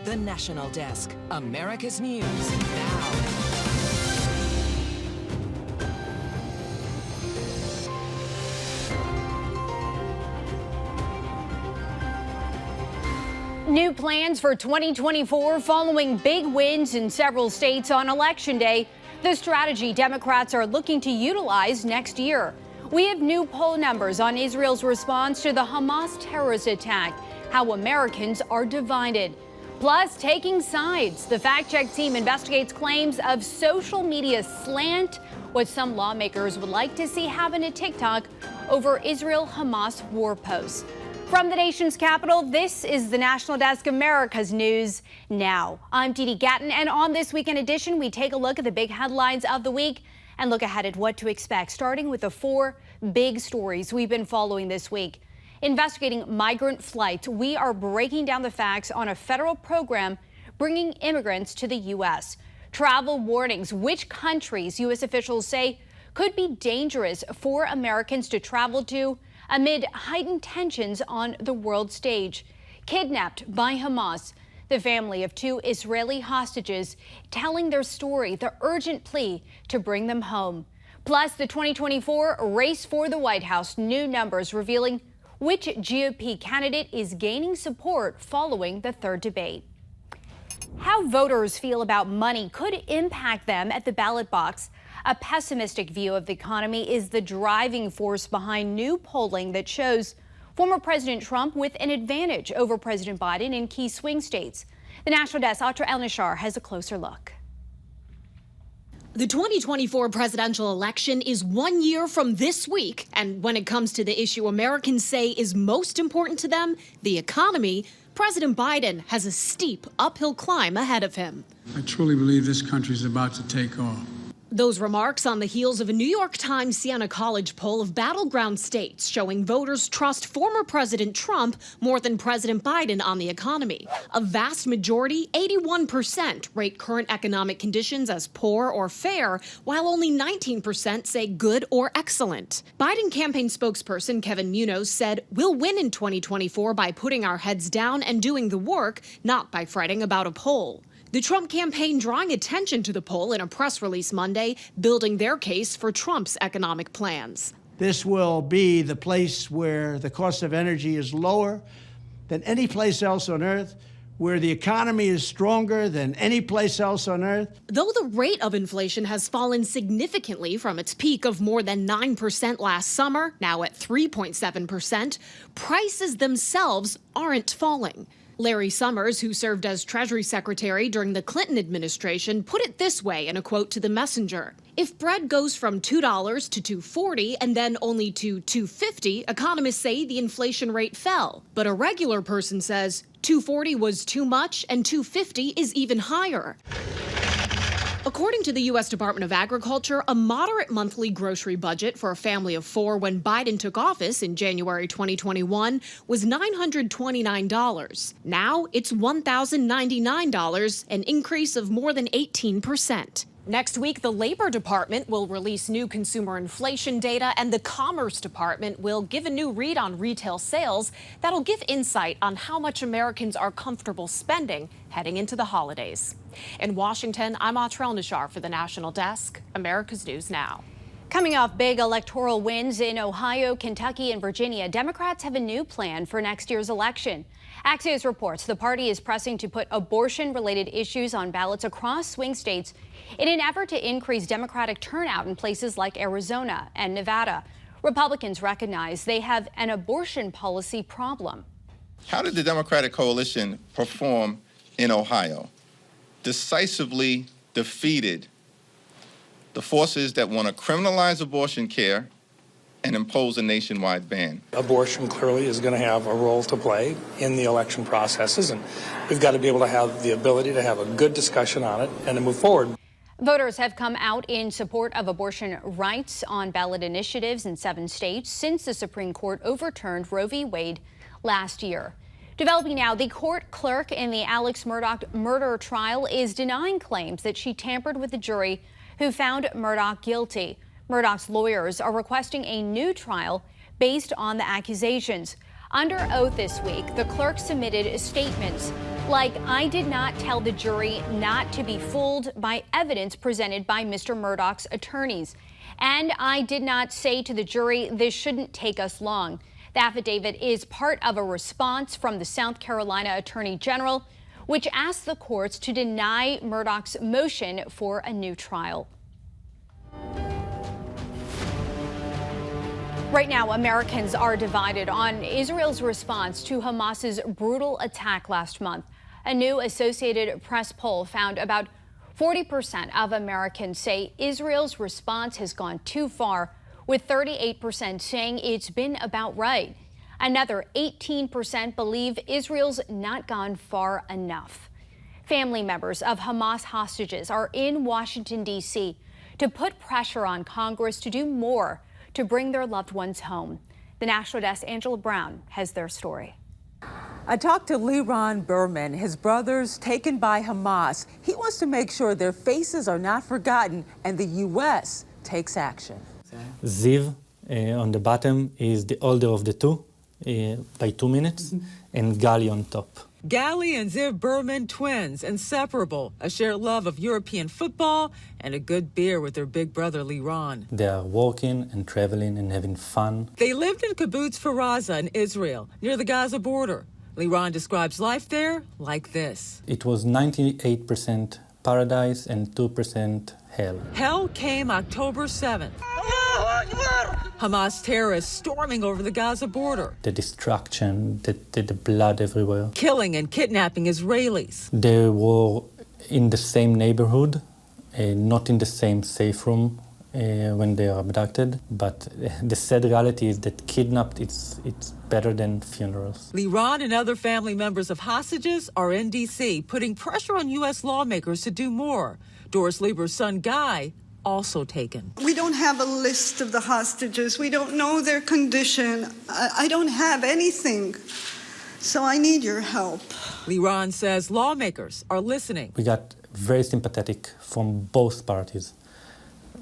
The National Desk, America's News Now. New plans for 2024 following big wins in several states on Election Day. The strategy Democrats are looking to utilize next year. We have new poll numbers on Israel's response to the Hamas terrorist attack, how Americans are divided. Plus, taking sides. The fact-check team investigates claims of social media slant, what some lawmakers would like to see happen to TikTok over Israel-Hamas war posts. From the nation's capital, this is the National Desk, America's News Now. I'm Dee Dee Gatton, and on this Weekend Edition, we take a look at the big headlines of the week and look ahead at what to expect, starting with the 4 big stories we've been following this week. Investigating migrant flights, we are breaking down the facts on a federal program bringing immigrants to the U.S. Travel warnings, which countries U.S. officials say could be dangerous for Americans to travel to amid heightened tensions on the world stage. Kidnapped by Hamas, the family of 2 Israeli hostages telling their story, the urgent plea to bring them home. Plus, the 2024 race for the White House, new numbers revealing which GOP candidate is gaining support following the 3rd debate. How voters feel about money could impact them at the ballot box. A pessimistic view of the economy is the driving force behind new polling that shows former President Trump with an advantage over President Biden in key swing states. The National Desk, Atra El-Nashar, has a closer look. The 2024 presidential election is 1 year from this week, and when it comes to the issue Americans say is most important to them, the economy, President Biden has a steep uphill climb ahead of him. I truly believe this country is about to take off. Those remarks on the heels of a New York Times Siena College poll of battleground states showing voters trust former President Trump more than President Biden on the economy. A vast majority, 81%, rate current economic conditions as poor or fair, while only 19% say good or excellent. Biden campaign spokesperson Kevin Munoz said, "We'll win in 2024 by putting our heads down and doing the work, not by fretting about a poll." The Trump campaign drawing attention to the poll in a press release Monday, building their case for Trump's economic plans. This will be the place where the cost of energy is lower than any place else on earth, where the economy is stronger than any place else on earth. Though the rate of inflation has fallen significantly from its peak of more than 9% last summer, now at 3.7%, prices themselves aren't falling. Larry Summers, who served as Treasury Secretary during the Clinton administration, put it this way in a quote to The Messenger. If bread goes from $2 to $2.40 and then only to $2.50, economists say the inflation rate fell. But a regular person says $2.40 was too much and $2.50 is even higher. According to the U.S. Department of Agriculture, a moderate monthly grocery budget for a family of 4 when Biden took office in January 2021 was $929. Now it's $1,099, an increase of more than 18%. Next week, the Labor Department will release new consumer inflation data, and the Commerce Department will give a new read on retail sales that'll give insight on how much Americans are comfortable spending heading into the holidays. In Washington, I'm Atra El-Nashar for the National Desk, America's News Now. Coming off big electoral wins in Ohio, Kentucky, and Virginia, Democrats have a new plan for next year's election. Axios reports the party is pressing to put abortion-related issues on ballots across swing states in an effort to increase Democratic turnout in places like Arizona and Nevada. Republicans recognize they have an abortion policy problem. How did the Democratic coalition perform in Ohio? Decisively defeated the forces that want to criminalize abortion care and impose a nationwide ban. Abortion clearly is going to have a role to play in the election processes, and we've got to be able to have the ability to have a good discussion on it and to move forward. Voters have come out in support of abortion rights on ballot initiatives in 7 states since the Supreme Court overturned Roe v. Wade last year. Developing now, the court clerk in the Alex Murdaugh murder trial is denying claims that she tampered with the jury who found Murdaugh guilty. Murdaugh's lawyers are requesting a new trial based on the accusations. Under oath this week, the clerk submitted statements like, "I did not tell the jury not to be fooled by evidence presented by Mr. Murdoch's attorneys. And I did not say to the jury, this shouldn't take us long." The affidavit is part of a response from the South Carolina Attorney General, which asked the courts to deny Murdoch's motion for a new trial. Right now, Americans are divided on Israel's response to Hamas's brutal attack last month. A new Associated Press poll found about 40% of Americans say Israel's response has gone too far, with 38% saying it's been about right. Another 18% believe Israel's not gone far enough. Family members of Hamas hostages are in Washington, D.C. to put pressure on Congress to do more to bring their loved ones home. The National Desk, Angelo Brown, has their story. I talked to Liron Berman, his brothers taken by Hamas. He wants to make sure their faces are not forgotten and the U.S. takes action. Ziv, on the bottom, is the older of the two, by 2 minutes, and Gali on top. Gali and Ziv Berman, twins, inseparable, a shared love of European football and a good beer with their big brother Liron. They are working and traveling and having fun. They lived in Kibbutz Faraza in Israel, near the Gaza border. Liron describes life there like this. It was 98% paradise and 2% hell. Hell came October 7th. Hamas terrorists storming over the Gaza border. The destruction, the blood everywhere. Killing and kidnapping Israelis. They were in the same neighborhood, not in the same safe room when they are abducted. But the sad reality is that kidnapped, it's better than funerals. Liron and other family members of hostages are in D.C., putting pressure on U.S. lawmakers to do more. Doris Lieber's son, Guy, also taken. We don't have a list of the hostages. We don't know their condition. I don't have anything. So I need your help. Liron says lawmakers are listening. We got very sympathetic from both parties.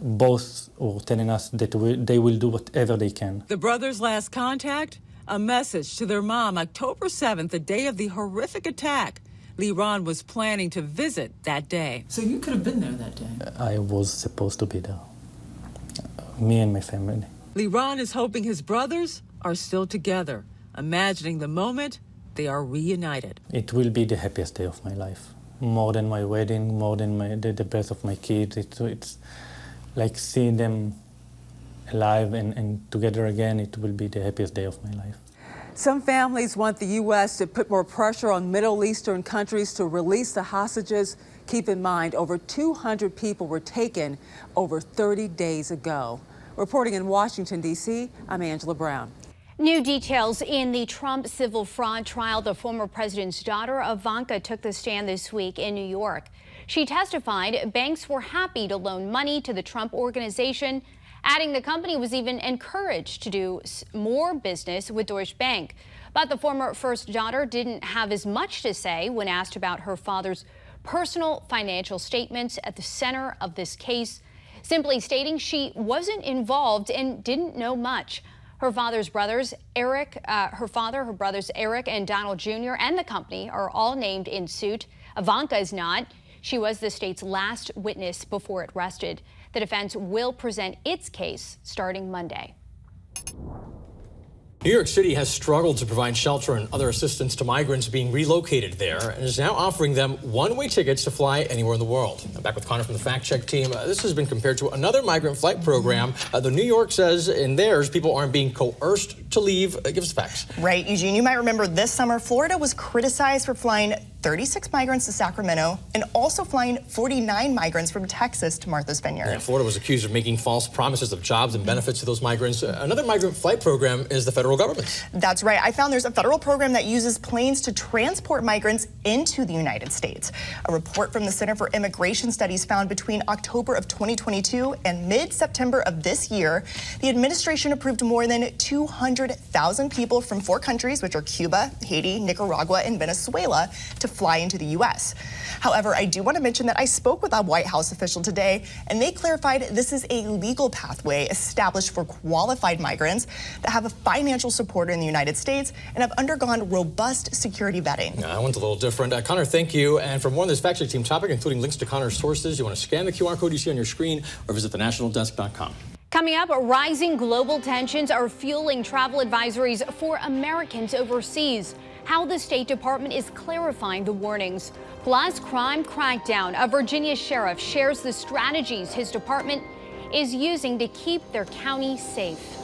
Both were telling us that they will do whatever they can. The brothers' last contact? A message to their mom, October 7th, the day of the horrific attack. Liron was planning to visit that day. So you could have been there that day? I was supposed to be there. Me and my family. Liron is hoping his brothers are still together, imagining the moment they are reunited. It will be the happiest day of my life. More than my wedding, more than the birth of my kids. It's like seeing them alive and together again. It will be the happiest day of my life. Some families want the U.S. to put more pressure on Middle Eastern countries to release the hostages. Keep in mind, over 200 people were taken over 30 days ago. Reporting in Washington, D.C., I'm Angela Brown. New details in the Trump civil fraud trial. The former president's daughter, Ivanka, took the stand this week in New York. She testified banks were happy to loan money to the Trump organization, adding the company was even encouraged to do more business with Deutsche Bank. But the former first daughter didn't have as much to say when asked about her father's personal financial statements at the center of this case, simply stating she wasn't involved and didn't know much. Her brothers Eric and Donald Jr. and the company are all named in suit. Ivanka is not. She was the state's last witness before it rested. The defense will present its case starting Monday. New York City has struggled to provide shelter and other assistance to migrants being relocated there and is now offering them one-way tickets to fly anywhere in the world. I'm back with Connor from the Fact Check team. This has been compared to another migrant flight program. The New York says in theirs, people aren't being coerced to leave. Give us the facts. Right, Eugene. You might remember this summer, Florida was criticized for flying 36 migrants to Sacramento and also flying 49 migrants from Texas to Martha's Vineyard. Yeah, Florida was accused of making false promises of jobs and benefits to those migrants. Another migrant flight program is the federal government. That's right. I found there's a federal program that uses planes to transport migrants into the United States. A report from the Center for Immigration Studies found between October of 2022 and mid-September of this year, the administration approved more than 200,000 people from 4 countries, which are Cuba, Haiti, Nicaragua, and Venezuela, to fly into the U.S. However, I do want to mention that I spoke with a White House official today, and they clarified this is a legal pathway established for qualified migrants that have a financial supporter in the United States and have undergone robust security vetting. That one's a little different. Connor, thank you. And for more on this fact check team topic, including links to Connor's sources, you want to scan the QR code you see on your screen or visit thenationaldesk.com. Coming up, rising global tensions are fueling travel advisories for Americans overseas. How the State Department is clarifying the warnings. Plus, crime crackdown. A Virginia sheriff shares the strategies his department is using to keep their county safe.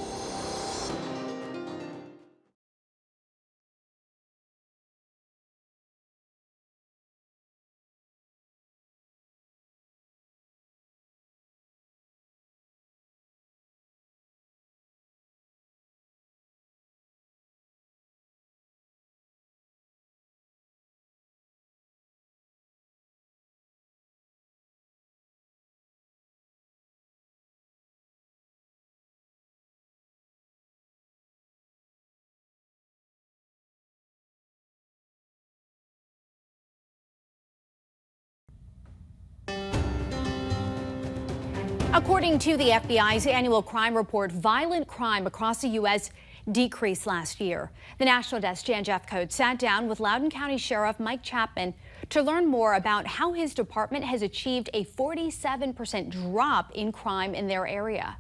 According to the FBI's annual crime report, violent crime across the U.S. decreased last year. The National Desk Jan Jeffcoat sat down with Loudoun County Sheriff Mike Chapman to learn more about how his department has achieved a 47% drop in crime in their area.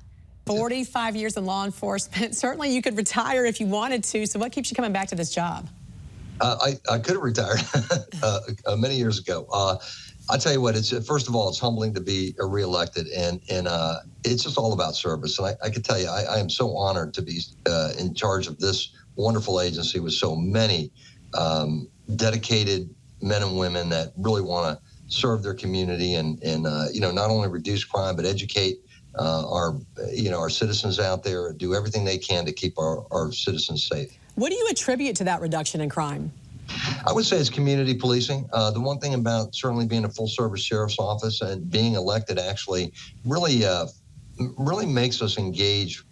45 years in law enforcement. Certainly you could retire if you wanted to. So what keeps you coming back to this job? I could have retired many years ago. I tell you what, it's first of all, it's humbling to be reelected, and it's just all about service. And I can tell you, I am so honored to be in charge of this wonderful agency with so many dedicated men and women that really want to serve their community and not only reduce crime but educate our citizens out there, do everything they can to keep our citizens safe. What do you attribute to that reduction in crime? I would say it's community policing. The one thing about certainly being a full-service sheriff's office and being elected actually really makes us engage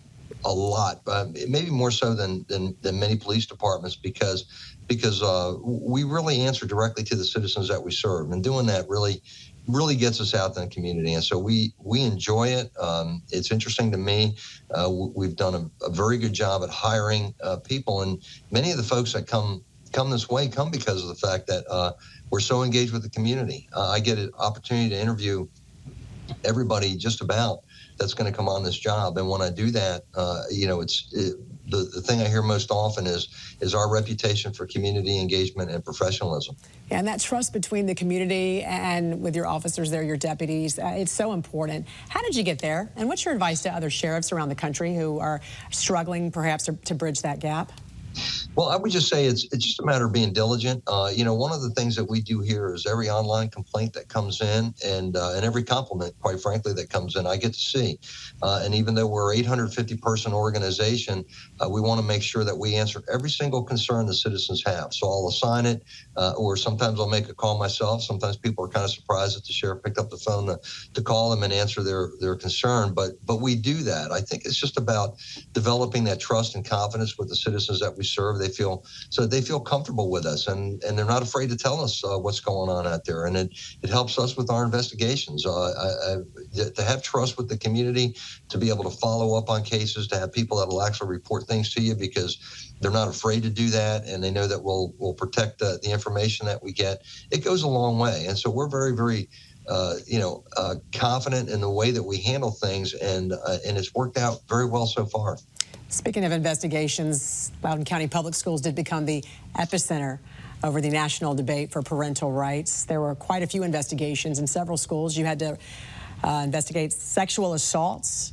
a lot, maybe more so than many police departments because we really answer directly to the citizens that we serve, and doing that really gets us out in the community, and so we enjoy it. It's interesting to me. We've done a very good job at hiring people, and many of the folks that come this way come because of the fact that we're so engaged with the community. I get an opportunity to interview everybody just about that's going to come on this job, and when I do that, the thing I hear most often is our reputation for community engagement and professionalism. And that trust between the community and with your officers there, your deputies, it's so important. How did you get there? And what's your advice to other sheriffs around the country who are struggling perhaps to bridge that gap? Well, I would just say it's just a matter of being diligent. One of the things that we do here is every online complaint that comes in and every compliment, quite frankly, that comes in, I get to see. And even though we're an 850-person organization, we want to make sure that we answer every single concern the citizens have. So I'll assign it, or sometimes I'll make a call myself. Sometimes people are kind of surprised that the sheriff picked up the phone to call them and answer their concern. But we do that. I think it's just about developing that trust and confidence with the citizens that we serve. They feel comfortable with us, and they're not afraid to tell us what's going on out there, and it helps us with our investigations. To have trust with the community, to be able to follow up on cases, to have people that will actually report things to you because they're not afraid to do that, and they know that we'll protect the information that we get. It goes a long way, and so we're very, very confident in the way that we handle things, and it's worked out very well so far. Speaking of investigations, Loudoun County Public Schools did become the epicenter over the national debate for parental rights. There were quite a few investigations in several schools. You had to investigate sexual assaults.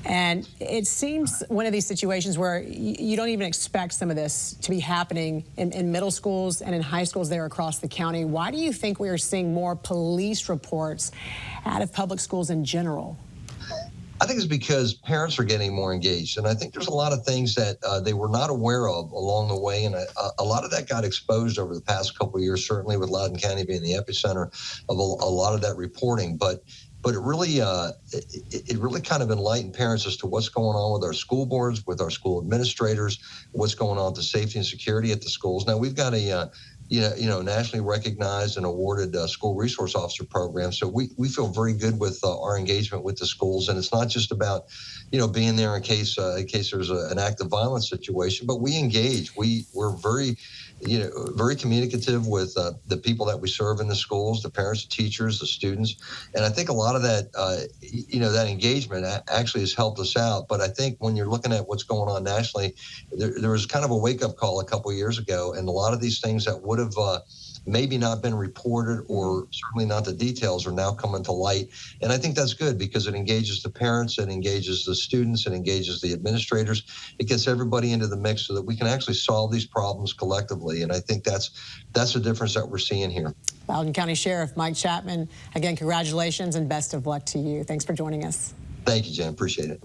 And it seems one of these situations where you don't even expect some of this to be happening in middle schools and in high schools there across the county. Why do you think we are seeing more police reports out of public schools in general? I think it's because parents are getting more engaged, and I think there's a lot of things that they were not aware of along the way, and a lot of that got exposed over the past couple of years, certainly with Loudoun County being the epicenter of a lot of that reporting. But it really kind of enlightened parents as to what's going on with our school boards, with our school administrators, what's going on with the safety and security at the schools. Now, we've got a nationally recognized and awarded school resource officer program. So we feel very good with our engagement with the schools. And it's not just about, being there in case there's an active violence situation, but we engage. We're very communicative with the people that we serve in the schools, the parents, the teachers, the students. And I think a lot of that, that engagement actually has helped us out. But I think when you're looking at what's going on nationally, there was kind of a wake-up call a couple of years ago, and a lot of these things that would have maybe not been reported, or certainly not the details, are now coming to light. And I think that's good because it engages the parents, it engages the students, it engages the administrators. It gets everybody into the mix so that we can actually solve these problems collectively. And I think that's the difference that we're seeing here. Loudoun County Sheriff Mike Chapman, again, congratulations and best of luck to you. Thanks for joining us. Thank you, Jen. Appreciate it.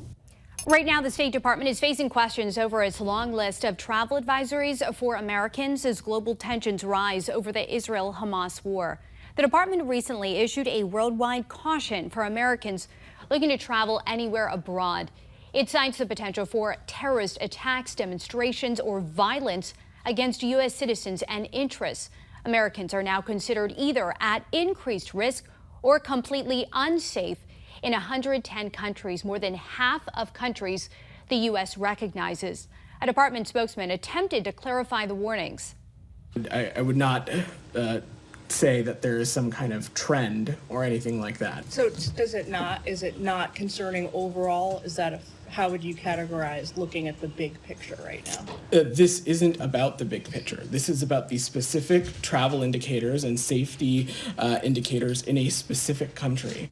Right now, the State Department is facing questions over its long list of travel advisories for Americans as global tensions rise over the Israel-Hamas war. The department recently issued a worldwide caution for Americans looking to travel anywhere abroad. It cites the potential for terrorist attacks, demonstrations, or violence against U.S. citizens and interests. Americans are now considered either at increased risk or completely unsafe in 110 countries, more than half of countries the U.S. recognizes. A department spokesman attempted to clarify the warnings. I would not say that there is some kind of trend or anything like that. So is it not concerning overall? How would you categorize looking at the big picture right now? This isn't about the big picture. This is about the specific travel indicators and safety indicators in a specific country.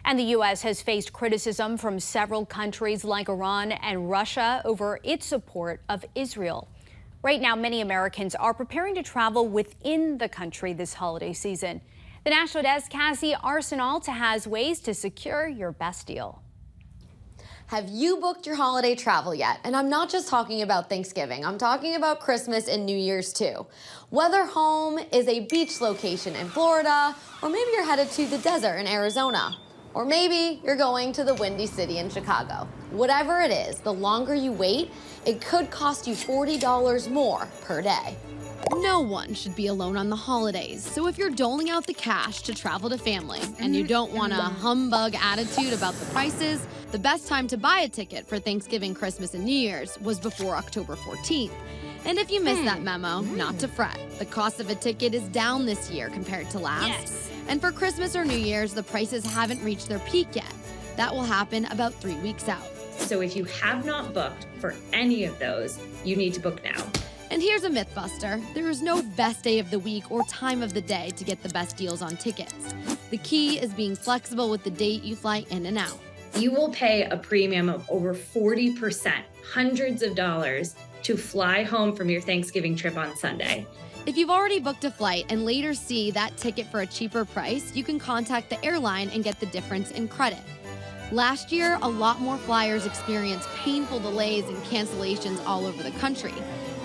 And the U.S. has faced criticism from several countries like Iran and Russia over its support of Israel. Right now, many Americans are preparing to travel within the country this holiday season. The National Desk, Cassie Arsenault, has ways to secure your best deal. Have you booked your holiday travel yet? And I'm not just talking about Thanksgiving. I'm talking about Christmas and New Year's too. Whether home is a beach location in Florida, or maybe you're headed to the desert in Arizona. Or maybe you're going to the Windy City in Chicago. Whatever it is, the longer you wait, it could cost you $40 more per day. No one should be alone on the holidays, so if you're doling out the cash to travel to family and you don't want a humbug attitude about the prices, the best time to buy a ticket for Thanksgiving, Christmas, and New Year's was before October 14th. And if you missed that memo, not to fret. The cost of a ticket is down this year compared to last. Yes. And for Christmas or New Year's, the prices haven't reached their peak yet. That will happen about 3 weeks out. So if you have not booked for any of those, you need to book now. And here's a myth buster. There is no best day of the week or time of the day to get the best deals on tickets. The key is being flexible with the date you fly in and out. You will pay a premium of over 40%, hundreds of dollars, to fly home from your Thanksgiving trip on Sunday. If you've already booked a flight and later see that ticket for a cheaper price, you can contact the airline and get the difference in credit. Last year, a lot more flyers experienced painful delays and cancellations all over the country.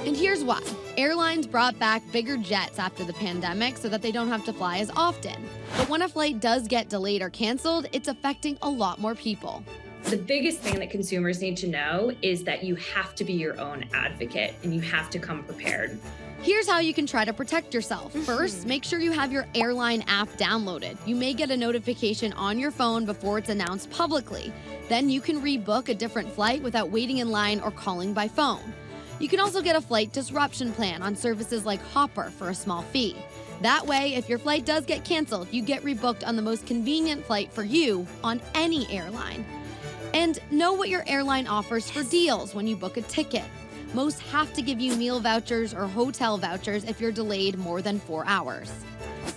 And here's why. Airlines brought back bigger jets after the pandemic so that they don't have to fly as often. But when a flight does get delayed or canceled, it's affecting a lot more people. The biggest thing that consumers need to know is that you have to be your own advocate and you have to come prepared. Here's how you can try to protect yourself. First, make sure you have your airline app downloaded. You may get a notification on your phone before it's announced publicly. Then you can rebook a different flight without waiting in line or calling by phone. You can also get a flight disruption plan on services like Hopper for a small fee. That way, if your flight does get canceled, you get rebooked on the most convenient flight for you on any airline. And know what your airline offers for deals when you book a ticket. Most have to give you meal vouchers or hotel vouchers if you're delayed more than 4 hours.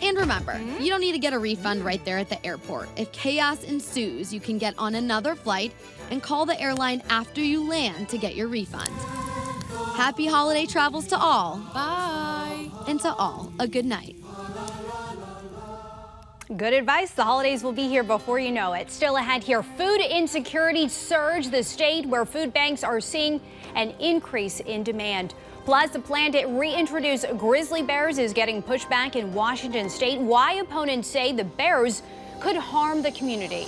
And remember, you don't need to get a refund right there at the airport. If chaos ensues, you can get on another flight and call the airline after you land to get your refund. Happy holiday travels to all. Bye. And to all, a good night. Good advice. The holidays will be here before you know it. Still ahead here, food insecurity surge, the state where food banks are seeing an increase in demand. Plus, the plan to reintroduce grizzly bears is getting pushback in Washington state. Why opponents say the bears could harm the community.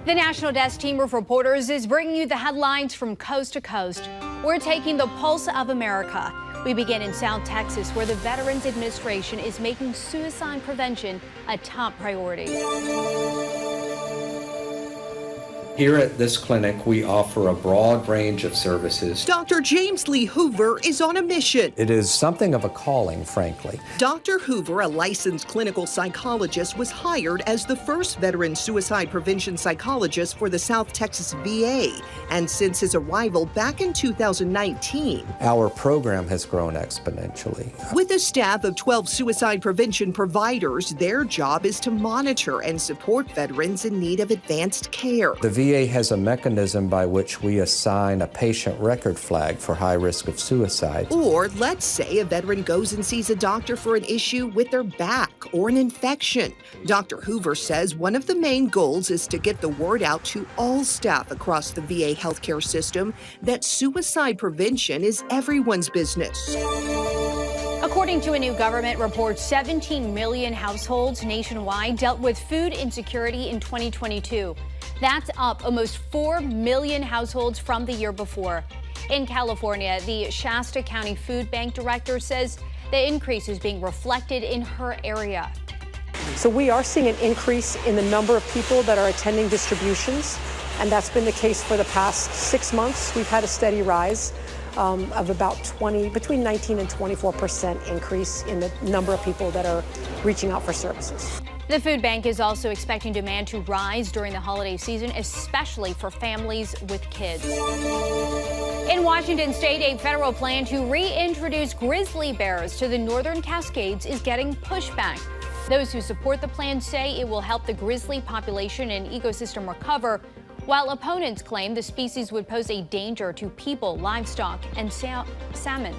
The National Desk team of reporters is bringing you the headlines from coast to coast. We're taking the pulse of America. We begin in South Texas, where the Veterans Administration is making suicide prevention a top priority. Here at this clinic, we offer a broad range of services. Dr. James Lee Hoover is on a mission. It is something of a calling, frankly. Dr. Hoover, a licensed clinical psychologist, was hired as the first veteran suicide prevention psychologist for the South Texas VA. And since his arrival back in 2019, Our program has grown exponentially. with a staff of 12 suicide prevention providers, their job is to monitor and support veterans in need of advanced care. The VA has a mechanism by which we assign a patient record flag for high risk of suicide. Or let's say a veteran goes and sees a doctor for an issue with their back or an infection. Dr. Hoover says one of the main goals is to get the word out to all staff across the VA healthcare system that suicide prevention is everyone's business. According to a new government report, 17 million households nationwide dealt with food insecurity in 2022. That's up almost 4 million households from the year before. In California, the Shasta County Food Bank director says the increase is being reflected in her area. So we are seeing an increase in the number of people that are attending distributions, and that's been the case for the past 6 months. We've had a steady rise of about between 19 and 24% increase in the number of people that are reaching out for services. The food bank is also expecting demand to rise during the holiday season, especially for families with kids. In Washington state, a federal plan to reintroduce grizzly bears to the Northern Cascades is getting pushback. Those who support the plan say it will help the grizzly population and ecosystem recover, while opponents claim the species would pose a danger to people, livestock, and salmon.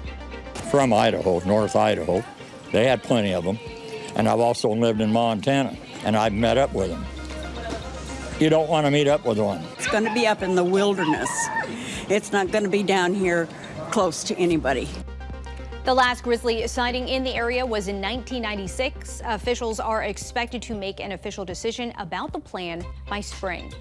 From Idaho, North Idaho, they had plenty of them. And I've also lived in Montana, and I've met up with them. You don't want to meet up with one. It's going to be up in the wilderness. It's not going to be down here close to anybody. The last grizzly sighting in the area was in 1996. Officials are expected to make an official decision about the plan by spring.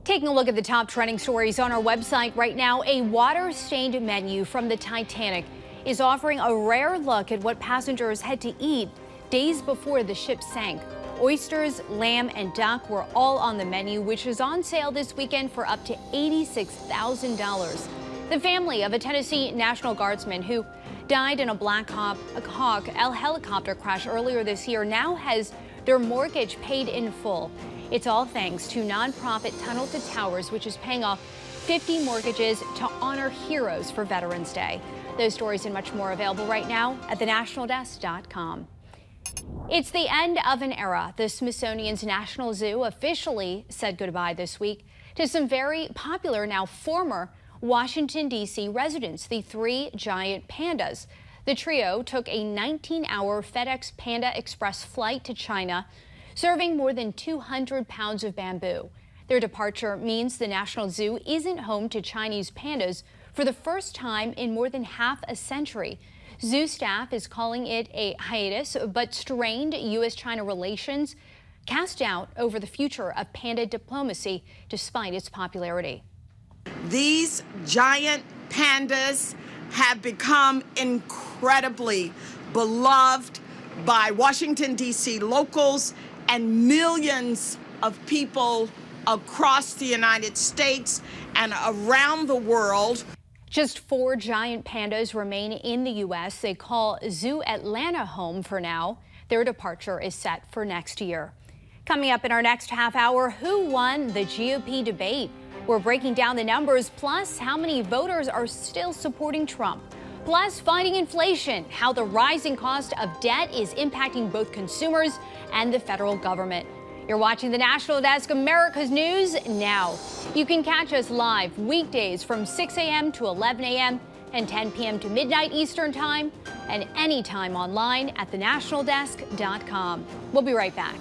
Taking a look at the top trending stories on our website right now, a water-stained menu from the Titanic is offering a rare look at what passengers had to eat days before the ship sank. Oysters, lamb, and duck were all on the menu, which is on sale this weekend for up to $86,000. The family of a Tennessee National Guardsman who died in a Black Hawk helicopter crash earlier this year now has their mortgage paid in full. It's all thanks to nonprofit Tunnel to Towers, which is paying off 50 mortgages to honor heroes for Veterans Day. Those stories and much more available right now at thenationaldesk.com. It's the end of an era. The Smithsonian's National Zoo officially said goodbye this week to some very popular, now former, Washington, D.C. residents, the 3 giant pandas. The trio took a 19-hour FedEx Panda Express flight to China, serving more than 200 pounds of bamboo. Their departure means the National Zoo isn't home to Chinese pandas for the first time in more than half a century. Zoo staff is calling it a hiatus, but strained U.S.-China relations cast doubt over the future of panda diplomacy despite its popularity. These giant pandas have become incredibly beloved by Washington, D.C. locals and millions of people across the United States and around the world. Just 4 giant pandas remain in the U.S. They call Zoo Atlanta home for now. Their departure is set for next year. Coming up in our next half hour, who won the GOP debate? We're breaking down the numbers, plus how many voters are still supporting Trump. Plus, fighting inflation, how the rising cost of debt is impacting both consumers and the federal government. You're watching the National Desk, America's News Now. You can catch us live weekdays from 6 a.m. to 11 a.m. and 10 p.m. to midnight Eastern Time, and anytime online at thenationaldesk.com. We'll be right back.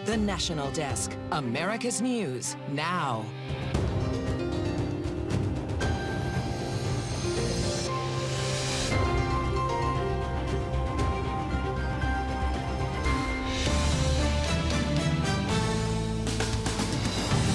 The National Desk, America's News Now.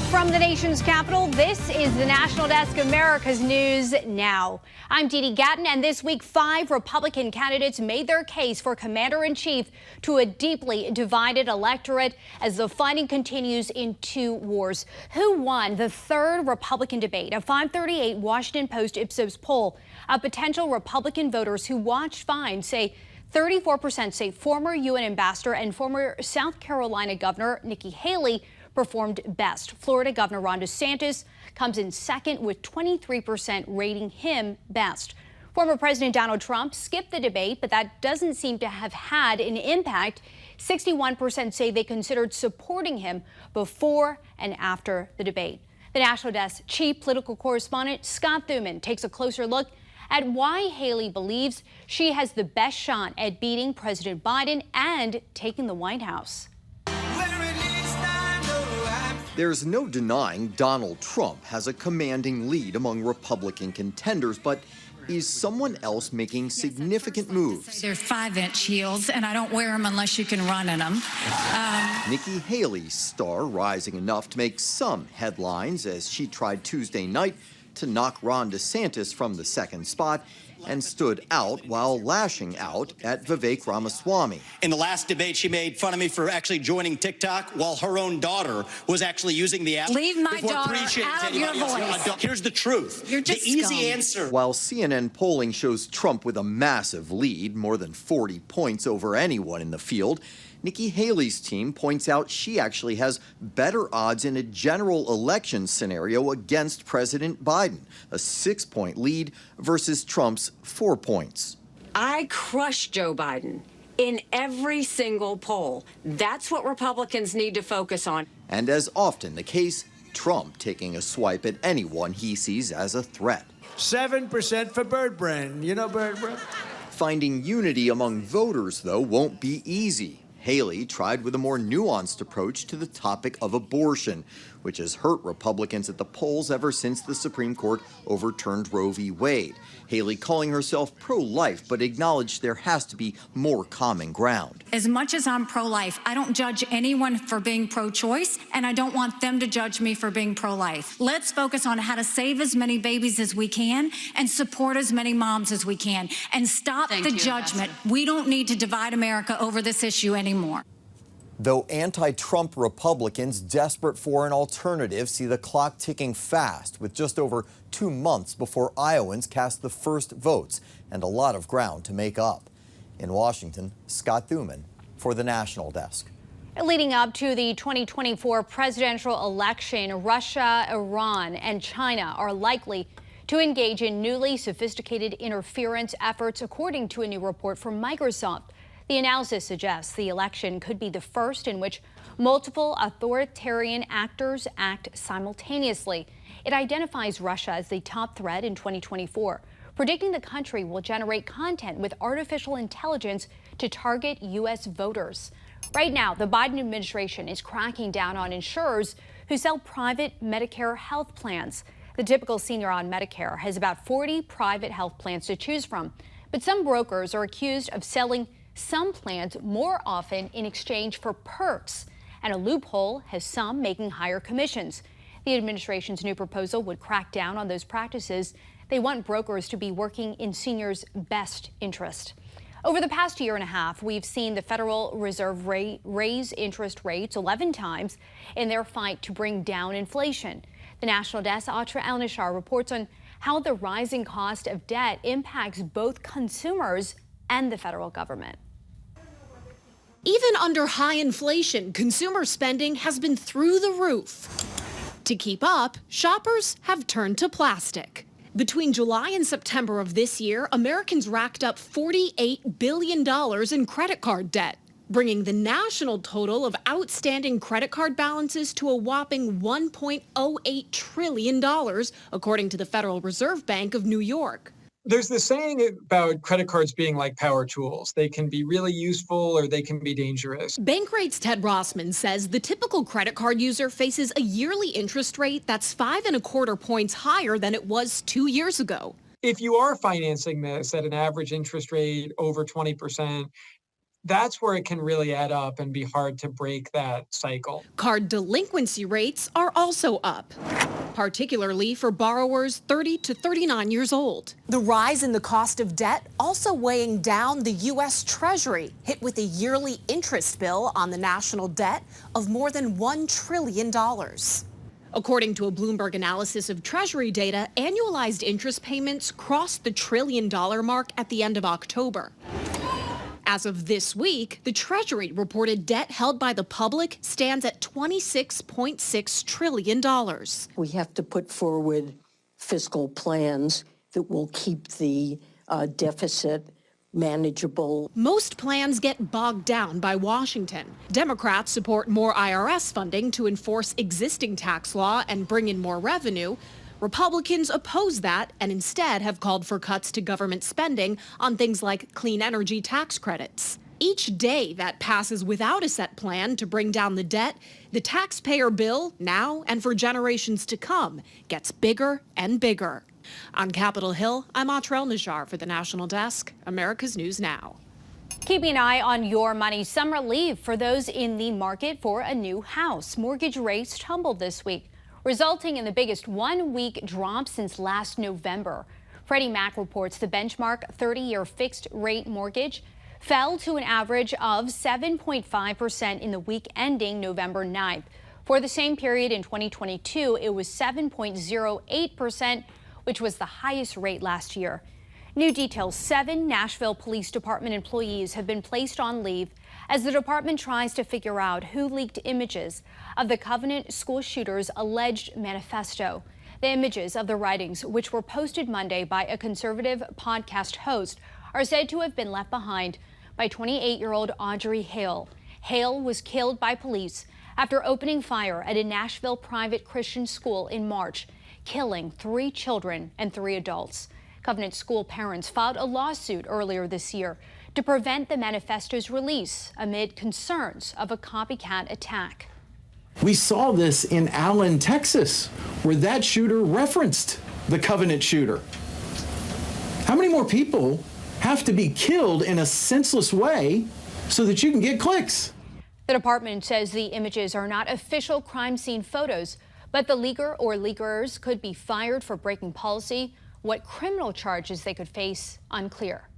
From the nation's capital, this is the National Desk, America's News Now. I'm Dee Dee Gatton, and this week 5 Republican candidates made their case for commander-in-chief to a deeply divided electorate as the fighting continues in 2 wars. Who won the 3rd Republican debate? A 538 Washington Post Ipsos poll of potential Republican voters who watched finds say 34% say former UN ambassador and former South Carolina Governor Nikki Haley performed best. Florida Governor Ron DeSantis comes in second with 23% rating him best. Former President Donald Trump skipped the debate, but that doesn't seem to have had an impact. 61% say they considered supporting him before and after the debate. The National Desk chief political correspondent Scott Thuman takes a closer look at why Haley believes she has the best shot at beating President Biden and taking the White House. There's no denying Donald Trump has a commanding lead among Republican contenders, but is someone else making significant moves. They're 5-inch heels, and I don't wear them unless you can run in them. Nikki Haley's star rising enough to make some headlines as she tried Tuesday night to knock Ron DeSantis from the second spot and stood out while lashing out at Vivek Ramaswamy. In the last debate, she made fun of me for actually joining TikTok while her own daughter was actually using the app. Leave my daughter out of your voice. Here's the truth. You're just the easy scum. answer. While CNN polling shows Trump with a massive lead, more than 40 points over anyone in the field, Nikki Haley's team points out she actually has better odds in a general election scenario against President Biden, a 6-point lead versus Trump's 4 points. I crushed Joe Biden in every single poll. That's what Republicans need to focus on. And as often the case, Trump taking a swipe at anyone he sees as a threat. 7% for Bird Brand. You know Bird Brand? Finding unity among voters, though, won't be easy. Haley tried with a more nuanced approach to the topic of abortion, which has hurt Republicans at the polls ever since the Supreme Court overturned Roe v. Wade. Haley calling herself pro-life, but acknowledged there has to be more common ground. As much as I'm pro-life, I don't judge anyone for being pro-choice, and I don't want them to judge me for being pro-life. Let's focus on how to save as many babies as we can and support as many moms as we can, and stop the judgment. We don't need to divide America over this issue anymore. Though anti-Trump Republicans desperate for an alternative see the clock ticking fast, with just over 2 months before Iowans cast the first votes and a lot of ground to make up. In Washington, Scott Thuman for the National Desk. Leading up to the 2024 presidential election, Russia, Iran, and China are likely to engage in newly sophisticated interference efforts, according to a new report from Microsoft. The analysis suggests the election could be the first in which multiple authoritarian actors act simultaneously. It identifies Russia as the top threat in 2024, predicting the country will generate content with artificial intelligence to target U.S. voters. Right now, the Biden administration is cracking down on insurers who sell private Medicare health plans. The typical senior on Medicare has about 40 private health plans to choose from, but some brokers are accused of selling some plans more often in exchange for perks, and a loophole has some making higher commissions. The administration's new proposal would crack down on those practices. They want brokers to be working in seniors' best interest. Over the past year and a half, we've seen the Federal Reserve raise interest rates 11 times in their fight to bring down inflation. The National Desk, Atra Al-Nashar, reports on how the rising cost of debt impacts both consumers and the federal government. Even under high inflation, consumer spending has been through the roof. To keep up, shoppers have turned to plastic. Between July and September of this year, Americans racked up $48 billion in credit card debt, bringing the national total of outstanding credit card balances to a whopping $1.08 trillion, according to the Federal Reserve Bank of New York. There's this saying about credit cards being like power tools. They can be really useful or they can be dangerous. Bankrate's Ted Rossman says the typical credit card user faces a yearly interest rate that's 5.25 points higher than it was 2 years ago. If you are financing this at an average interest rate over 20%, that's where it can really add up and be hard to break that cycle. Card delinquency rates are also up, particularly for borrowers 30 to 39 years old. The rise in the cost of debt also weighing down the U.S. Treasury, hit with a yearly interest bill on the national debt of more than $1 trillion. According to a Bloomberg analysis of Treasury data, annualized interest payments crossed the $1 trillion mark at the end of October. As of this week, the Treasury reported debt held by the public stands at $26.6 trillion. We have to put forward fiscal plans that will keep the deficit manageable. Most plans get bogged down by Washington. Democrats support more IRS funding to enforce existing tax law and bring in more revenue. Republicans oppose that and instead have called for cuts to government spending on things like clean energy tax credits. Each day that passes without a set plan to bring down the debt, the taxpayer bill, now and for generations to come, gets bigger and bigger. On Capitol Hill, I'm Atrell Najjar for the National Desk, America's News Now. Keeping an eye on your money, some relief for those in the market for a new house. Mortgage rates tumbled this week, resulting in the biggest one-week drop since last November. Freddie Mac reports the benchmark 30-year fixed-rate mortgage fell to an average of 7.5% in the week ending November 9th. For the same period in 2022, it was 7.08%, which was the highest rate last year. New details: 7 Nashville Police Department employees have been placed on leave as the department tries to figure out who leaked images of the Covenant school shooter's alleged manifesto. The images of the writings, which were posted Monday by a conservative podcast host, are said to have been left behind by 28-year-old Audrey Hale. Hale was killed by police after opening fire at a Nashville private Christian school in March, killing 3 children and 3 adults. Covenant school parents filed a lawsuit earlier this year to prevent the manifesto's release amid concerns of a copycat attack. We saw this in Allen, Texas, where that shooter referenced the Covenant shooter. How many more people have to be killed in a senseless way so that you can get clicks? The department says the images are not official crime scene photos, but the leaker or leakers could be fired for breaking policy. What criminal charges they could face, unclear.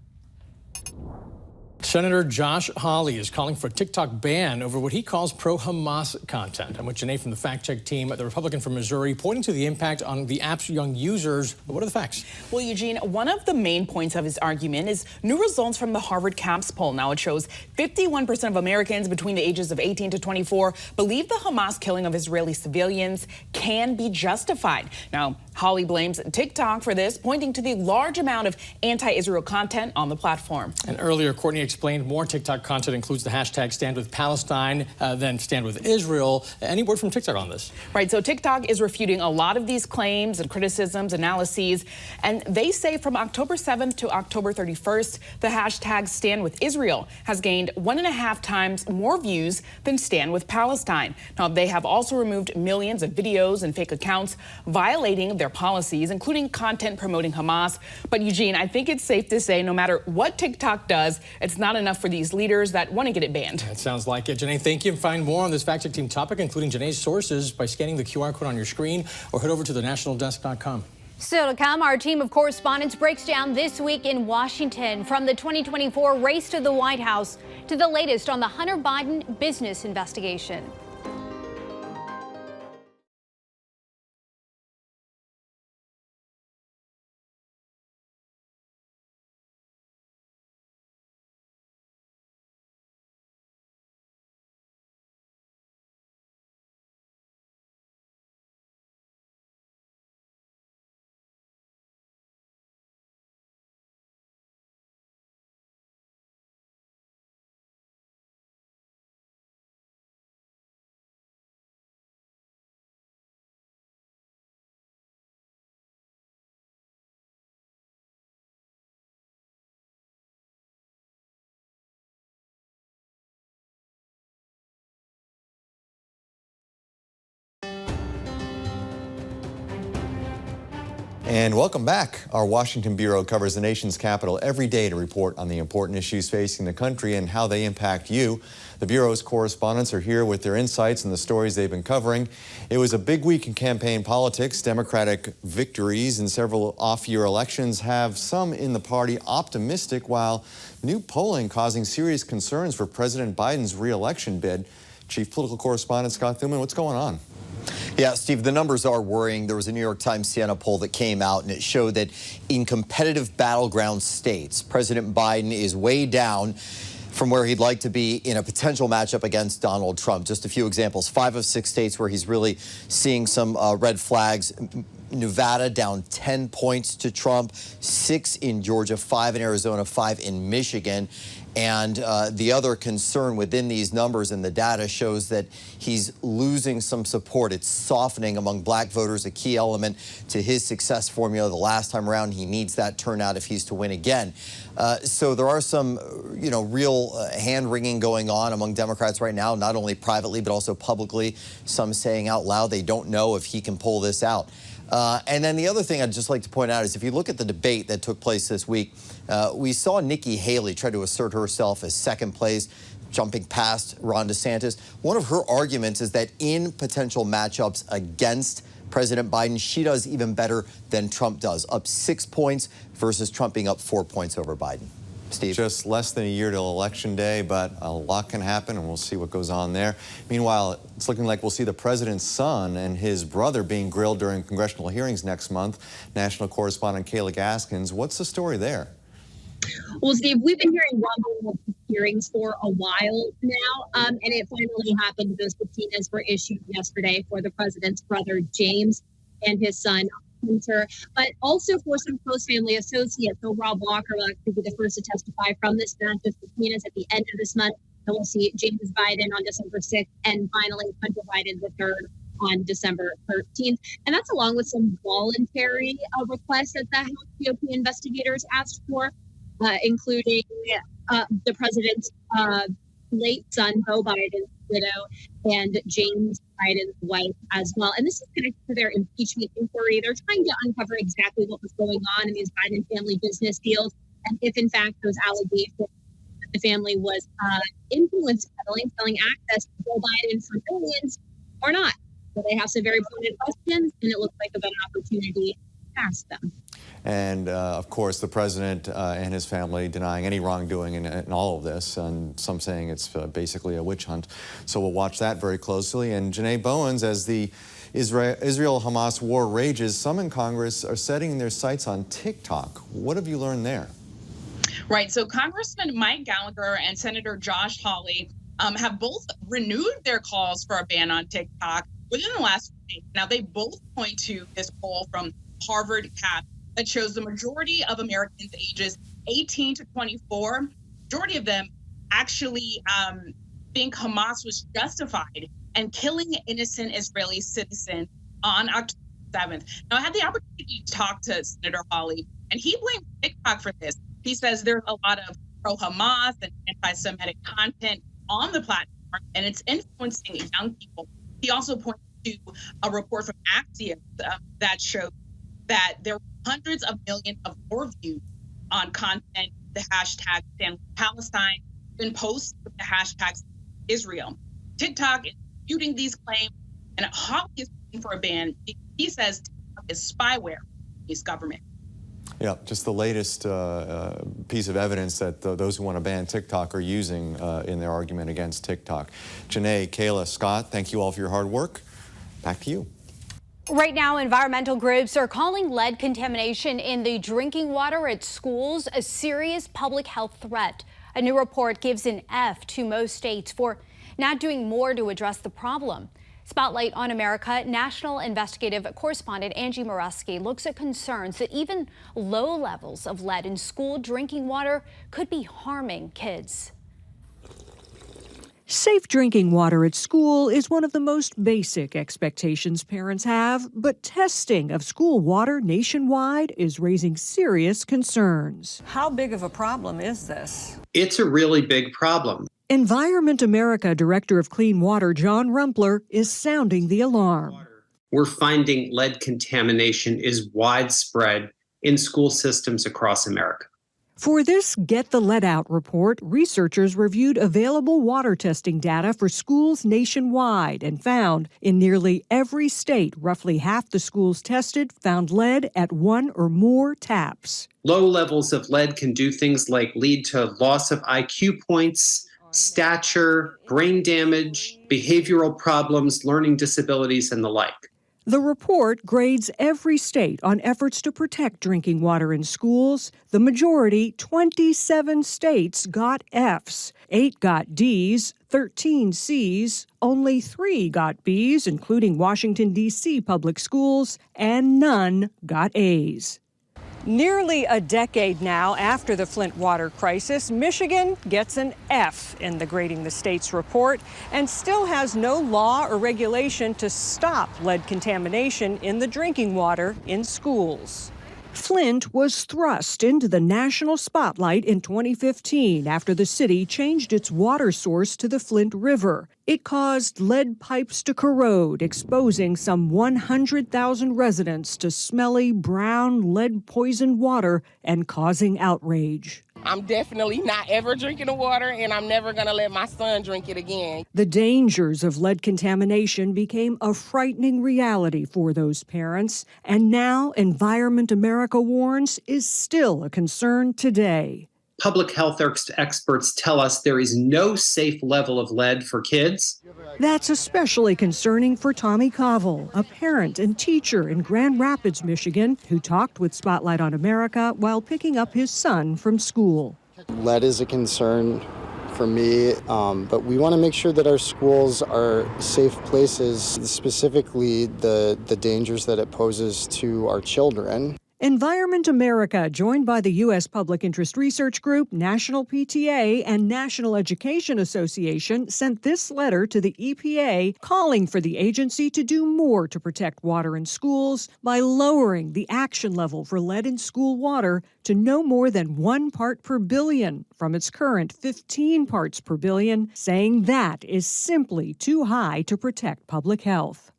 Senator Josh Hawley is calling for a TikTok ban over what he calls pro-Hamas content. I'm with Janae from the fact-check team, the Republican from Missouri, pointing to the impact on the app's young users. What are the facts? Well, Eugene, one of the main points of his argument is new results from the Harvard CAPS poll. Now it shows 51% of Americans between the ages of 18 to 24 believe the Hamas killing of Israeli civilians can be justified. Now, Hawley blames TikTok for this, pointing to the large amount of anti-Israel content on the platform. And earlier, Courtney explained more TikTok content includes the hashtag Stand With Palestine, then Stand With Israel. Any word from TikTok on this? Right, so TikTok is refuting a lot of these claims and criticisms, analyses, and they say from October 7th to October 31st, the hashtag Stand With Israel has gained 1.5 times more views than Stand With Palestine. Now, they have also removed millions of videos and fake accounts violating their policies, including content promoting Hamas. But Eugene, I think it's safe to say no matter what TikTok does, it's not enough for these leaders that want to get it banned. It sounds like it. Janae, thank you. And find more on this fact-check team topic, including Janae's sources, by scanning the QR code on your screen or head over to thenationaldesk.com. Still to come, our team of correspondents breaks down this week in Washington, from the 2024 race to the White House to the latest on the Hunter Biden business investigation. And welcome back. Our Washington Bureau covers the nation's capital every day to report on the important issues facing the country and how they impact you. The Bureau's correspondents are here with their insights and the stories they've been covering. It was a big week in campaign politics. Democratic victories in several off-year elections have some in the party optimistic, while new polling causing serious concerns for President Biden's re-election bid. Chief Political Correspondent Scott Thielman, what's going on? Yeah, Steve, the numbers are worrying. There was a New York Times Siena poll that came out, and it showed that in competitive battleground states, President Biden is way down from where he'd like to be in a potential matchup against Donald Trump. Just a few examples: 5 of 6 states where he's really seeing some red flags. Nevada down 10 points to Trump, 6 in Georgia, 5 in Arizona, 5 in Michigan. And the other concern within these numbers and the data shows that he's losing some support. It's softening among black voters, a key element to his success formula the last time around. He needs that turnout if he's to win again. So there are some, real hand-wringing going on among Democrats right now, not only privately but also publicly. Some saying out loud they don't know if he can pull this out. And then the other thing I'd just like to point out is if you look at the debate that took place this week, we saw Nikki Haley try to assert herself as second place, jumping past Ron DeSantis. One of her arguments is that in potential matchups against President Biden, she does even better than Trump does, up 6 points versus Trump being up 4 points over Biden. Steve? Just less than a year till Election Day, but a lot can happen, and we'll see what goes on there. Meanwhile, it's looking like we'll see the president's son and his brother being grilled during congressional hearings next month. National correspondent Kayla Gaskins, what's the story there? Well, Steve, we've been hearing rumblings of hearings for a while now, and it finally happened. Those subpoenas were issued yesterday for the president's brother, James, and his son, Hunter, but also for some close family associates. So Rob Walker will actually be the first to testify from this batch of subpoenas at the end of this month. And we'll see James Biden on December 6th, and finally Hunter Biden III on December 13th. And that's along with some voluntary requests that the House GOP investigators asked for, including the president's late son, Beau Biden's widow, and James Biden's wife as well. And this is connected to their impeachment inquiry. They're trying to uncover exactly what was going on in these Biden family business deals, and if in fact those allegations that the family was influence peddling, selling access to Joe Biden for millions or not. So they have some very pointed questions, and it looks like a better opportunity to ask them. And of course, the president and his family denying any wrongdoing in all of this, and some saying it's basically a witch hunt. So we'll watch that very closely. And Janae Bowens, as the Israel-Hamas war rages, some in Congress are setting their sights on TikTok. What have you learned there? Right. So Congressman Mike Gallagher and Senator Josh Hawley have both renewed their calls for a ban on TikTok within the last week. Now, they both point to this poll from Harvard CAP that shows the majority of Americans ages 18 to 24, majority of them actually think Hamas was justified in killing innocent Israeli citizens on October 7th. Now, I had the opportunity to talk to Senator Hawley, and he blamed TikTok for this. He says there's a lot of pro-Hamas and anti-Semitic content on the platform, and it's influencing young people. He also pointed to a report from Axios that showed that there were hundreds of millions of more views on content, the hashtag Stand with Palestine, and posts with the hashtag Israel. TikTok is disputing these claims, and Hawley is looking for a ban. He says TikTok is spyware for his government. Yeah, just the latest piece of evidence that those who want to ban TikTok are using in their argument against TikTok. Janae, Kayla, Scott, thank you all for your hard work. Back to you. Right now, environmental groups are calling lead contamination in the drinking water at schools a serious public health threat. A new report gives an F to most states for not doing more to address the problem. Spotlight on America, national investigative correspondent Angie Moreski looks at concerns that even low levels of lead in school drinking water could be harming kids. Safe drinking water at school is one of the most basic expectations parents have, but testing of school water nationwide is raising serious concerns. How big of a problem is this? It's a really big problem. Environment America Director of Clean Water John Rumpler is sounding the alarm. We're finding lead contamination is widespread in school systems across America. For this Get the Lead Out report, researchers reviewed available water testing data for schools nationwide and found in nearly every state, roughly half the schools tested found lead at one or more taps. Low levels of lead can do things like lead to loss of IQ points, stature, brain damage, behavioral problems, learning disabilities, and the like. The report grades every state on efforts to protect drinking water in schools. The majority, 27 states, got Fs, 8 got Ds, 13 Cs, only 3 got Bs, including Washington, D.C. public schools, and none got As. Nearly a decade now after the Flint water crisis, Michigan gets an F in the Grading the States report and still has no law or regulation to stop lead contamination in the drinking water in schools. Flint was thrust into the national spotlight in 2015 after the city changed its water source to the Flint River. It caused lead pipes to corrode, exposing some 100,000 residents to smelly, brown, lead-poisoned water and causing outrage. I'm definitely not ever drinking the water, and I'm never going to let my son drink it again. The dangers of lead contamination became a frightening reality for those parents, and now Environment America warns is still a concern today. Public health experts tell us there is no safe level of lead for kids. That's especially concerning for Tommy Covell, a parent and teacher in Grand Rapids, Michigan, who talked with Spotlight on America while picking up his son from school. Lead is a concern for me, but we want to make sure that our schools are safe places, specifically the dangers that it poses to our children. Environment America, joined by the U.S. Public Interest Research Group, National PTA, and National Education Association, sent this letter to the EPA calling for the agency to do more to protect water in schools by lowering the action level for lead in school water to no more than 1 part per billion from its current 15 parts per billion, saying that is simply too high to protect public health.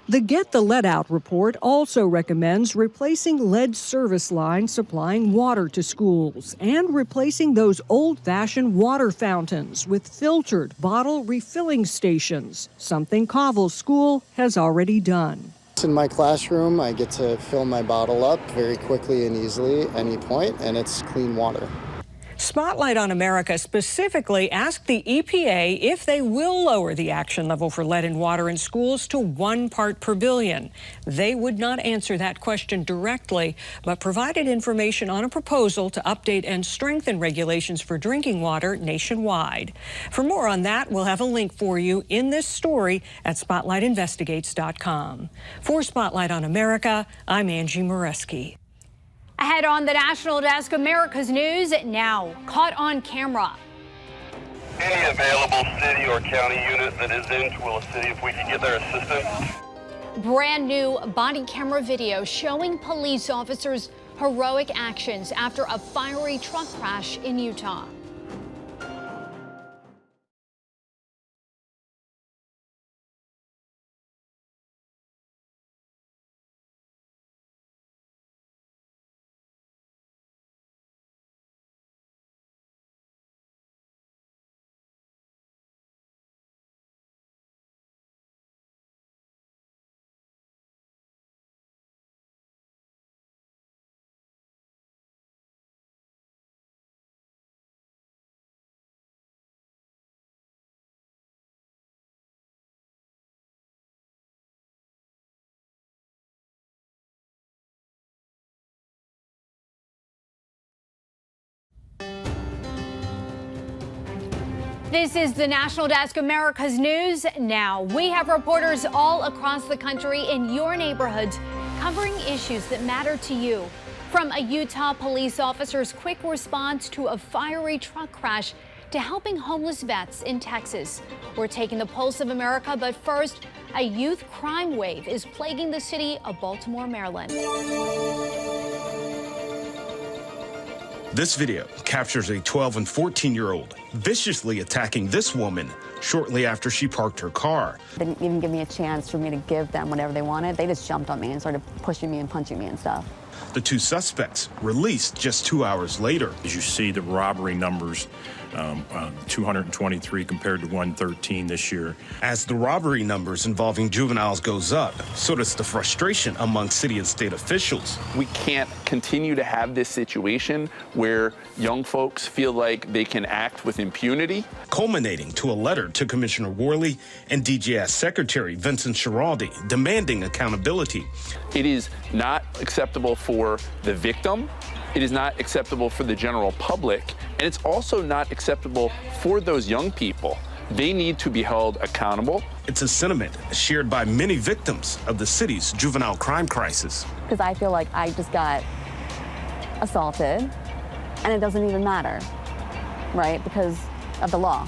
The Get the Lead Out report also recommends replacing lead service lines supplying water to schools and replacing those old-fashioned water fountains with filtered bottle refilling stations, something Covell School has already done. In my classroom, I get to fill my bottle up very quickly and easily at any point, and it's clean water. Spotlight on America specifically asked the EPA if they will lower the action level for lead in water in schools to 1 part per billion. They would not answer that question directly, but provided information on a proposal to update and strengthen regulations for drinking water nationwide. For more on that, we'll have a link for you in this story at SpotlightInvestigates.com. For Spotlight on America, I'm Angie Moreski. Ahead on the National Desk, America's News now, caught on camera. Any available city or county unit that is in Tooele City, if we can get their assistance. Brand new body camera video showing police officers' heroic actions after a fiery truck crash in Utah. This is the National Desk, America's News now. We have reporters all across the country in your neighborhoods covering issues that matter to you. From a Utah police officer's quick response to a fiery truck crash to helping homeless vets in Texas. We're taking the pulse of America, but first, a youth crime wave is plaguing the city of Baltimore, Maryland. This video captures a 12 and 14-year-old viciously attacking this woman shortly after she parked her car. They didn't even give me a chance for me to give them whatever they wanted. They just jumped on me and started pushing me and punching me and stuff. The two suspects released just 2 hours later. As you see the robbery numbers, 223 compared to 113 this year. As the robbery numbers involving juveniles goes up, so does the frustration among city and state officials. We can't continue to have this situation where young folks feel like they can act with impunity. Culminating to a letter to Commissioner Worley and DJS Secretary Vincent Schiraldi demanding accountability. It is not acceptable for the victim. It is not acceptable for the general public, and it's also not acceptable for those young people. They need to be held accountable. It's a sentiment shared by many victims of the city's juvenile crime crisis. Because I feel like I just got assaulted, and it doesn't even matter, right? Because of the law.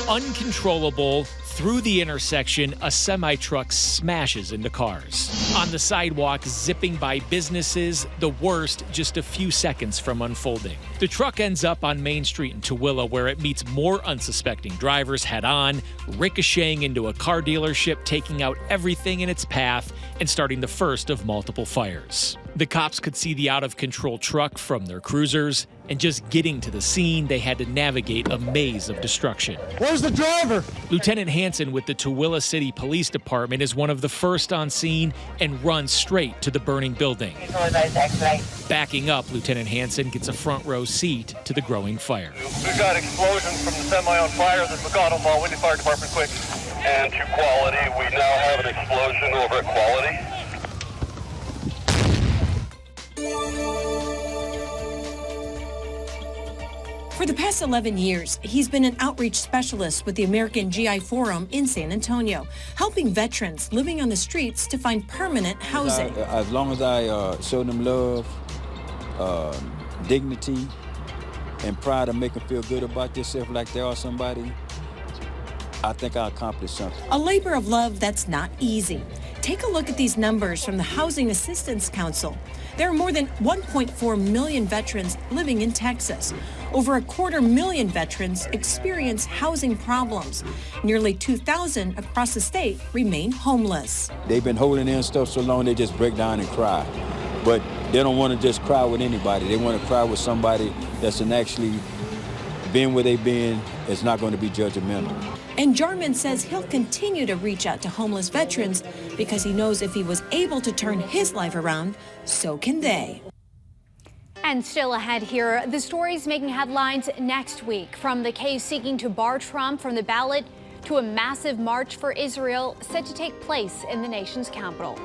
Uncontrollable Through the intersection, a semi-truck smashes into cars. On the sidewalk, zipping by businesses, the worst just a few seconds from unfolding. The truck ends up on Main Street in Tooele, where it meets more unsuspecting drivers head-on, ricocheting into a car dealership, taking out everything in its path, and starting the first of multiple fires. The cops could see the out-of-control truck from their cruisers, and just getting to the scene, they had to navigate a maze of destruction. Where's the driver? Lieutenant Hansen with the Tooele City Police Department is one of the first on scene and runs straight to the burning building. Backing up, Lieutenant Hansen gets a front row seat to the growing fire. We've got explosions from the semi on fire. There's McConnell Mall. Windy Fire Department, quick. And to Quality, we now have an explosion over at Quality. For the past 11 years, he's been an outreach specialist with the American GI Forum in San Antonio, helping veterans living on the streets to find permanent housing. As long as I show them love, dignity, and pride to make them feel good about themselves like they are somebody, I think I accomplished something. A labor of love that's not easy. Take a look at these numbers from the Housing Assistance Council. There are more than 1.4 million veterans living in Texas. Over 250,000 veterans experience housing problems. Nearly 2,000 across the state remain homeless. They've been holding in stuff so long they just break down and cry. But they don't want to just cry with anybody. They want to cry with somebody that's actually been where they've been. It's not going to be judgmental. And Jarman says he'll continue to reach out to homeless veterans because he knows if he was able to turn his life around, so can they. And still ahead here, the stories making headlines next week, from the case seeking to bar Trump from the ballot to a massive march for Israel set to take place in the nation's capital.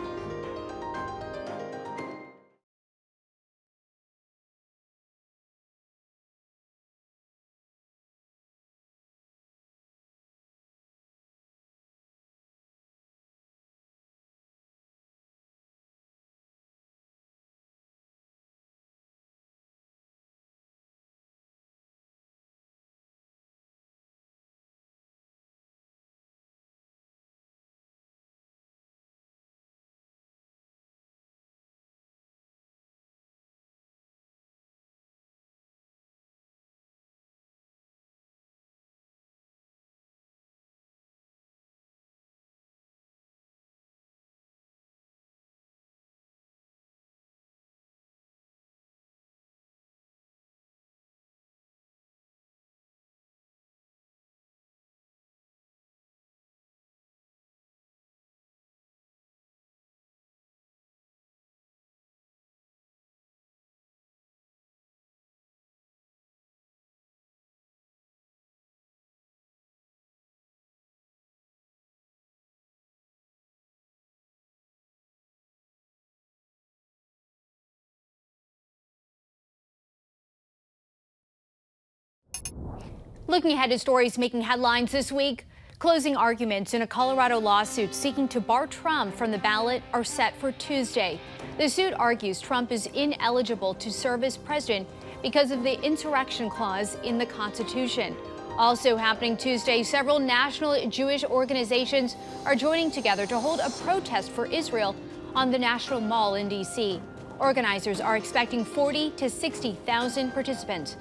Looking ahead to stories making headlines this week, closing arguments in a Colorado lawsuit seeking to bar Trump from the ballot are set for Tuesday. The suit argues Trump is ineligible to serve as president because of the insurrection clause in the Constitution. Also happening Tuesday, several national Jewish organizations are joining together to hold a protest for Israel on the National Mall in D.C. Organizers are expecting 40,000 to 60,000 participants.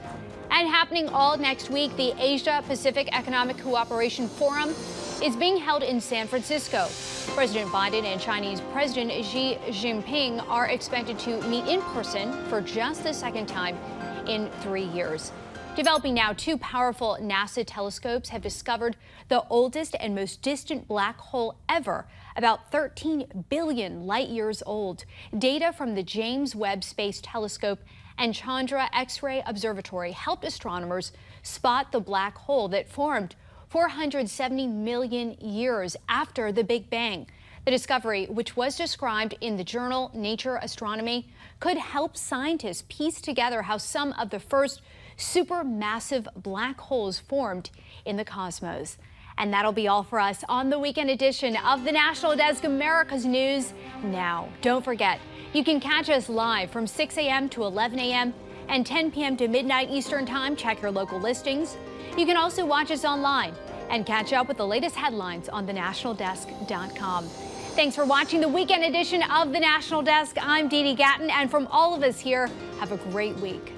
And happening all next week, the Asia-Pacific Economic Cooperation Forum is being held in San Francisco. President Biden and Chinese President Xi Jinping are expected to meet in person for just the second time in 3 years. Developing now, two powerful NASA telescopes have discovered the oldest and most distant black hole ever, about 13 billion light years old. Data from the James Webb Space Telescope and Chandra X-ray Observatory helped astronomers spot the black hole that formed 470 million years after the Big Bang. The discovery, which was described in the journal Nature Astronomy, could help scientists piece together how some of the first supermassive black holes formed in the cosmos. And that'll be all for us on the weekend edition of the National Desk, America's News Now. Don't forget, you can catch us live from 6 a.m. to 11 a.m. and 10 p.m. to midnight Eastern Time. Check your local listings. You can also watch us online and catch up with the latest headlines on thenationaldesk.com. Thanks for watching the weekend edition of The National Desk. I'm Dee Dee Gatton, and from all of us here, have a great week.